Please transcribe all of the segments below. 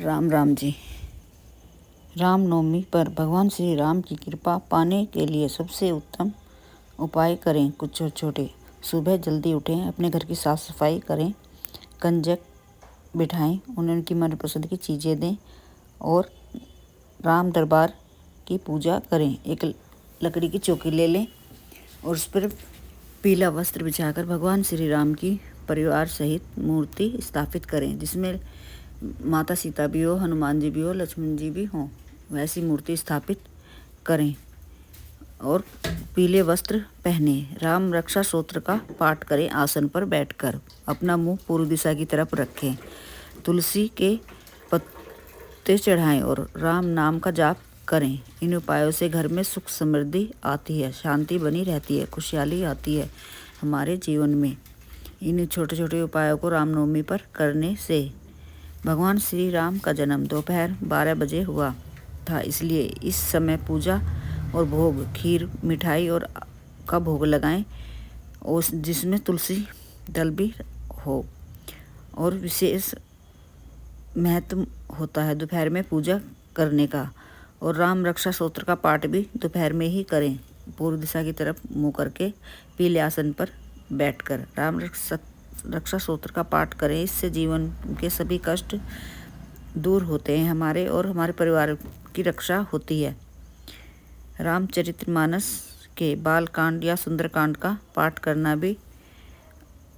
राम राम जी। रामनवमी पर भगवान श्री राम की कृपा पाने के लिए सबसे उत्तम उपाय करें कुछ छोटे छोटे। सुबह जल्दी उठें, अपने घर की साफ सफाई करें, कंजक बिठाएं, उन्हें उनकी मनपसंद की चीज़ें दें और राम दरबार की पूजा करें। एक लकड़ी की चौकी ले लें और उस पर पीला वस्त्र बिछाकर भगवान श्री राम की परिवार सहित मूर्ति स्थापित करें, जिसमें माता सीता भी हो, हनुमान जी भी हो, लक्ष्मण जी भी हों, वैसी मूर्ति स्थापित करें और पीले वस्त्र पहने। राम रक्षा स्तोत्र का पाठ करें। आसन पर बैठकर अपना मुंह पूर्व दिशा की तरफ रखें। तुलसी के पत्ते चढ़ाएं और राम नाम का जाप करें। इन उपायों से घर में सुख समृद्धि आती है, शांति बनी रहती है, खुशहाली आती है हमारे जीवन में। इन छोटे छोटे उपायों को रामनवमी पर करने से भगवान श्री राम का जन्म दोपहर 12 बजे हुआ था, इसलिए इस समय पूजा और भोग, खीर, मिठाई और का भोग लगाएं और जिसमें तुलसी दल भी हो। और विशेष महत्व होता है दोपहर में पूजा करने का। और राम रक्षा स्तोत्र का पाठ भी दोपहर में ही करें, पूर्व दिशा की तरफ मुँह करके पीले आसन पर बैठकर राम रक्षा स्तोत्र का पाठ करें। इससे जीवन के सभी कष्ट दूर होते हैं हमारे और हमारे परिवार की रक्षा होती है। रामचरितमानस के बालकांड या सुंदरकांड का पाठ करना भी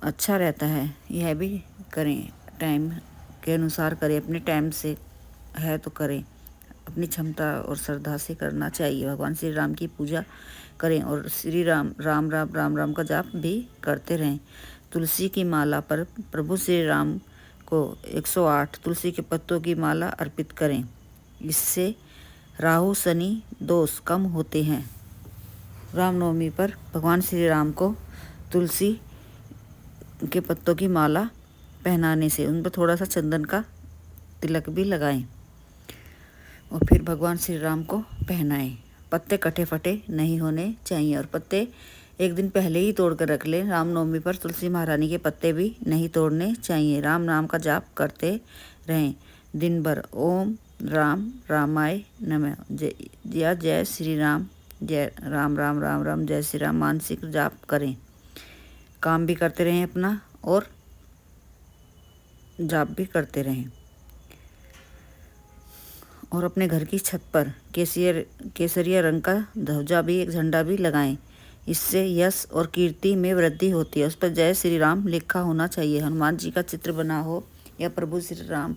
अच्छा रहता है। यह भी करें, टाइम के अनुसार करें, अपने टाइम से है तो करें, अपनी क्षमता और श्रद्धा से करना चाहिए। भगवान श्री राम की पूजा करें और श्री राम राम राम राम राम का जाप भी करते रहें। तुलसी की माला पर प्रभु श्री राम को 108 तुलसी के पत्तों की माला अर्पित करें। इससे राहु शनि दोष कम होते हैं। रामनवमी पर भगवान श्री राम को तुलसी के पत्तों की माला पहनाने से उन पर थोड़ा सा चंदन का तिलक भी लगाएं और फिर भगवान श्री राम को पहनाएं। पत्ते कटे फटे नहीं होने चाहिए और पत्ते एक दिन पहले ही तोड़ कर रख लें। रामनवमी पर तुलसी महारानी के पत्ते भी नहीं तोड़ने चाहिए। राम नाम का जाप करते रहें दिन भर। ओम राम रामाय नमः, जय श्री राम, जय राम राम राम राम, जय श्री राम मानसिक जाप करें। काम भी करते रहें अपना और जाप भी करते रहें। और अपने घर की छत पर केसरिया रंग का ध्वजा भी, एक झंडा भी लगाएं। इससे यश और कीर्ति में वृद्धि होती है। उस पर जय श्री राम लिखा होना चाहिए। हनुमान जी का चित्र बना हो या प्रभु श्री राम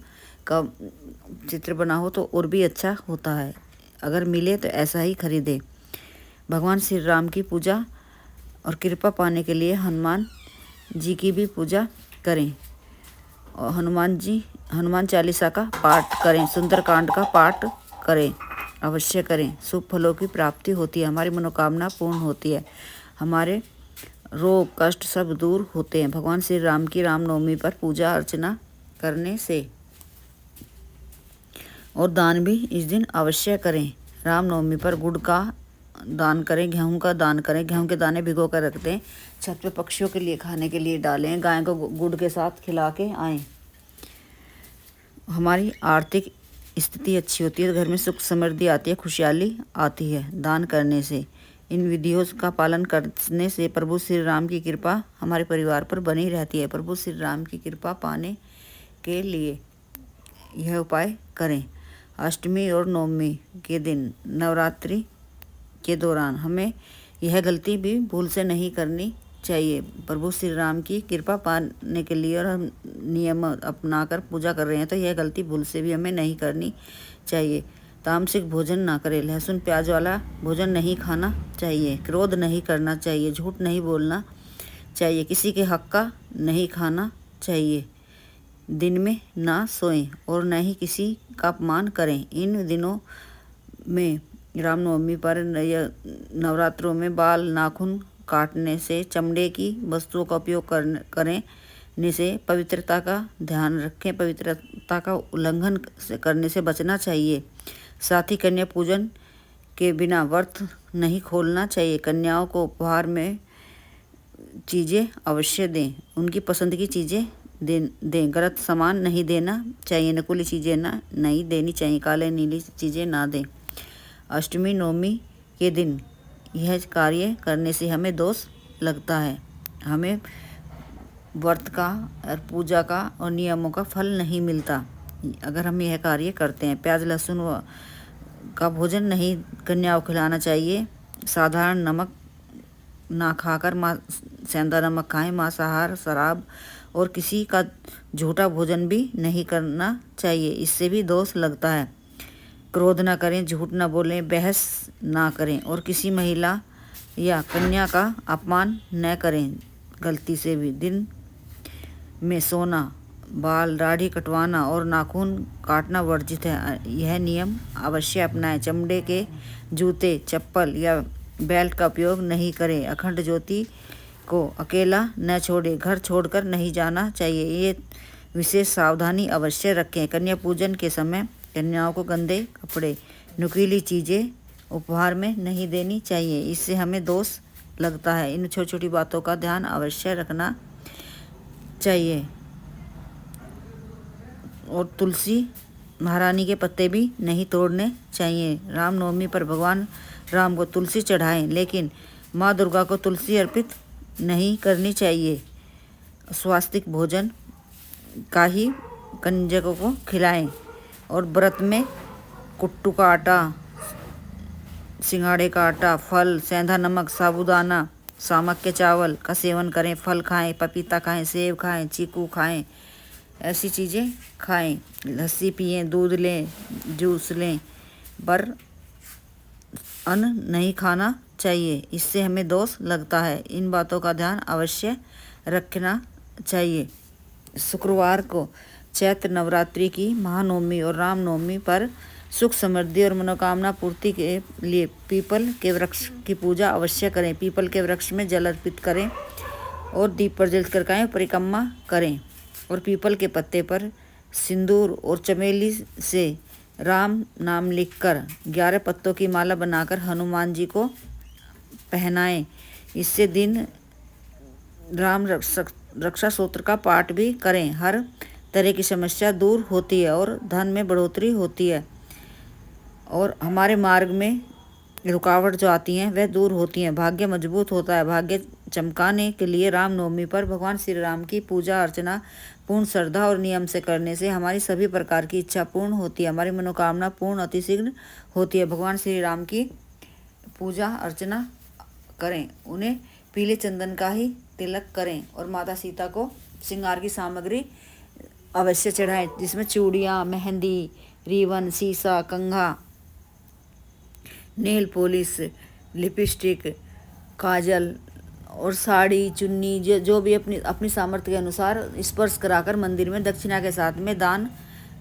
का चित्र बना हो तो और भी अच्छा होता है। अगर मिले तो ऐसा ही खरीदें। भगवान श्री राम की पूजा और कृपा पाने के लिए हनुमान जी की भी पूजा करें और हनुमान चालीसा का पाठ करें, सुंदरकांड का पाठ करें, अवश्य करें। शुभ फलों की प्राप्ति होती है, हमारी मनोकामना पूर्ण होती है, हमारे रोग कष्ट सब दूर होते हैं भगवान श्री राम की रामनवमी पर पूजा अर्चना करने से। और दान भी इस दिन अवश्य करें। रामनवमी पर गुड़ का दान करें, गेहूं का दान करें। गेहूं के दाने भिगो कर रख दें, छत पे पक्षियों के लिए खाने के लिए डालें, गाय को गुड़ के साथ खिला के आएँ। हमारी आर्थिक स्थिति अच्छी होती है, घर में सुख समृद्धि आती है, खुशहाली आती है दान करने से। इन विधियों का पालन करने से प्रभु श्री राम की कृपा हमारे परिवार पर बनी रहती है। प्रभु श्री राम की कृपा पाने के लिए यह उपाय करें। अष्टमी और नवमी के दिन, नवरात्रि के दौरान हमें यह गलती भी भूल से नहीं करनी चाहिए। प्रभु श्री राम की कृपा पाने के लिए और हम नियम अपनाकर पूजा कर रहे हैं तो यह गलती भूल से भी हमें नहीं करनी चाहिए। तामसिक भोजन ना करें, लहसुन प्याज वाला भोजन नहीं खाना चाहिए, क्रोध नहीं करना चाहिए, झूठ नहीं बोलना चाहिए, किसी के हक का नहीं खाना चाहिए, दिन में ना सोएं और न ही किसी का अपमान करें। इन दिनों में रामनवमी पर या नवरात्रों में बाल नाखून काटने से, चमड़े की वस्तुओं का उपयोग करने से पवित्रता का ध्यान रखें, पवित्रता का उल्लंघन करने से बचना चाहिए। साथ ही कन्या पूजन के बिना व्रत नहीं खोलना चाहिए। कन्याओं को उपहार में चीज़ें अवश्य दें, उनकी पसंद की चीज़ें दें। गलत सामान नहीं देना चाहिए, नकली चीज़ें नहीं देनी चाहिए, काले नीली चीज़ें ना दें। अष्टमी नवमी के दिन यह कार्य करने से हमें दोष लगता है। हमें व्रत का और पूजा का और नियमों का फल नहीं मिलता अगर हम यह कार्य करते हैं। प्याज लहसुन का भोजन नहीं कन्याओं को खिलाना चाहिए। साधारण नमक ना खाकर सेंधा नमक खाएं। मांसाहार, शराब और किसी का झूठा भोजन भी नहीं करना चाहिए, इससे भी दोष लगता है। क्रोध ना करें, झूठ ना बोलें, बहस ना करें और किसी महिला या कन्या का अपमान न करें गलती से भी। दिन में सोना, बाल दाढ़ी कटवाना और नाखून काटना वर्जित है। यह नियम अवश्य अपनाएं। चमड़े के जूते, चप्पल या बेल्ट का उपयोग नहीं करें। अखंड ज्योति को अकेला न छोड़ें। घर छोड़कर नहीं जाना चाहिए, ये विशेष सावधानी अवश्य रखें। कन्या पूजन के समय कन्याओं को गंदे कपड़े, नुकीली चीज़ें उपहार में नहीं देनी चाहिए, इससे हमें दोष लगता है। इन छोटी छोटी बातों का ध्यान अवश्य रखना चाहिए। और तुलसी महारानी के पत्ते भी नहीं तोड़ने चाहिए। रामनवमी पर भगवान राम को तुलसी चढ़ाएं, लेकिन माँ दुर्गा को तुलसी अर्पित नहीं करनी चाहिए। स्वास्तिक भोजन का ही कंजकों को खिलाएं और व्रत में कुट्टू का आटा, सिंघाड़े का आटा, फल, सेंधा नमक, साबूदाना, सामक के चावल का सेवन करें। फल खाएं, पपीता खाएं, सेब खाएं, चीकू खाएं, ऐसी चीज़ें खाएं। लस्सी पिएं, दूध लें, जूस लें, पर अन्न नहीं खाना चाहिए, इससे हमें दोष लगता है। इन बातों का ध्यान अवश्य रखना चाहिए। शुक्रवार को चैत्र नवरात्रि की महानवमी और रामनवमी पर सुख समृद्धि और मनोकामना पूर्ति के लिए पीपल के वृक्ष की पूजा अवश्य करें। पीपल के वृक्ष में जल अर्पित करें और दीप प्रज्वलित करके परिक्रमा करें और पीपल के पत्ते पर सिंदूर और चमेली से राम नाम लिखकर 11 पत्तों की माला बनाकर हनुमान जी को पहनाएं। इससे दिन राम रक्षा सूत्र का पाठ भी करें। हर तरह की समस्या दूर होती है और धन में बढ़ोतरी होती है और हमारे मार्ग में रुकावट जो आती हैं वह दूर होती हैं। भाग्य मजबूत होता है। भाग्य चमकाने के लिए रामनवमी पर भगवान श्री राम की पूजा अर्चना पूर्ण श्रद्धा और नियम से करने से हमारी सभी प्रकार की इच्छा पूर्ण होती है। हमारी मनोकामना पूर्ण अतिशीघ्र होती है। भगवान श्री राम की पूजा अर्चना करें, उन्हें पीले चंदन का ही तिलक करें और माता सीता को श्रृंगार की सामग्री अवश्य चढ़ाएं, जिसमें चूड़ियाँ, मेहंदी, रिबन, सीसा, कंघा, नेल पॉलिश, लिपस्टिक, काजल और साड़ी, चुन्नी, जो भी अपनी सामर्थ्य के अनुसार स्पर्श कराकर मंदिर में दक्षिणा के साथ में दान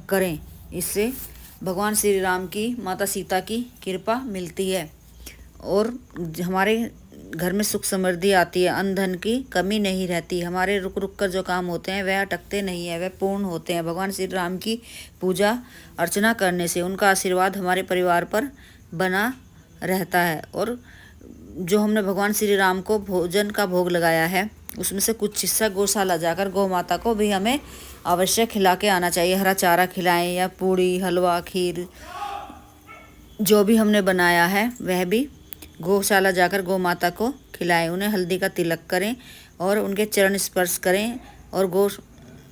करें। इससे भगवान श्री राम की, माता सीता की कृपा मिलती है और हमारे घर में सुख समृद्धि आती है। अन्न धन की कमी नहीं रहती। हमारे रुक रुक कर जो काम होते हैं वह अटकते नहीं है, वह पूर्ण होते हैं। भगवान श्री राम की पूजा अर्चना करने से उनका आशीर्वाद हमारे परिवार पर बना रहता है और जो हमने भगवान श्री राम को भोजन का भोग लगाया है उसमें से कुछ हिस्सा गौशाला जाकर गौ माता को भी हमें अवश्य खिला के आना चाहिए। हरा चारा खिलाएं या पूड़ी, हलवा, खीर जो भी हमने बनाया है वह भी गौशाला जाकर गौ माता को खिलाएं। उन्हें हल्दी का तिलक करें और उनके चरण स्पर्श करें और गौ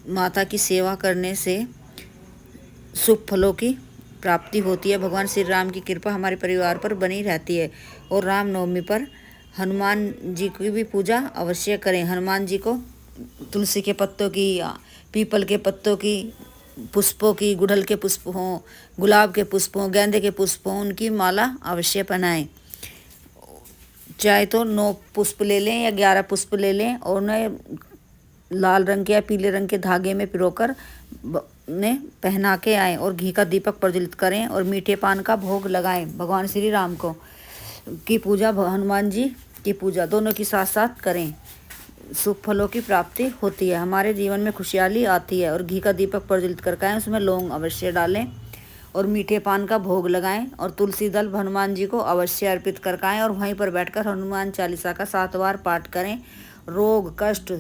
माता की सेवा करने से शुभ फलों की प्राप्ति होती है। भगवान श्री राम की कृपा हमारे परिवार पर बनी रहती है। और रामनवमी पर हनुमान जी की भी पूजा अवश्य करें। हनुमान जी को तुलसी के पत्तों की, पीपल के पत्तों की, पुष्पों की, गुड़हल के पुष्प हों, गुलाब के पुष्प हों, गेंदे के पुष्प हों, उनकी माला अवश्य पहनाएं। चाहे तो 9 पुष्प ले लें या 11 पुष्प ले लें और उन्हें लाल रंग के या पीले रंग के धागे में पिरोकर उन्हें पहना के आएँ और घी का दीपक प्रज्वलित करें और मीठे पान का भोग लगाएं। भगवान श्री राम को की पूजा, हनुमान जी की पूजा दोनों की साथ साथ करें। सुख फलों की प्राप्ति होती है, हमारे जीवन में खुशहाली आती है। और घी का दीपक प्रज्वलित करके आएँ, उसमें लौंग अवश्य डालें और मीठे पान का भोग लगाएं और तुलसी दल हनुमान जी को अवश्य अर्पित करके आएँ और वहीं पर बैठकर हनुमान चालीसा का 7 बार पाठ करें। रोग, कष्ट,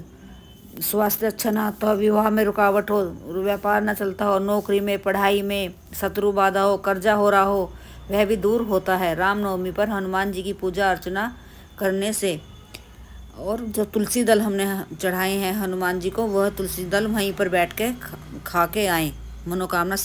स्वास्थ्य अच्छा ना तो, विवाह में रुकावट हो, व्यापार ना चलता हो, नौकरी में, पढ़ाई में शत्रु बाधा हो, कर्जा हो रहा हो, वह भी दूर होता है। रामनवमी पर हनुमान जी की पूजा अर्चना करने से, और जो तुलसी दल हमने चढ़ाए हैं हनुमान जी को, वह तुलसी दल वहीं पर बैठ के खा के आए, मनोकामना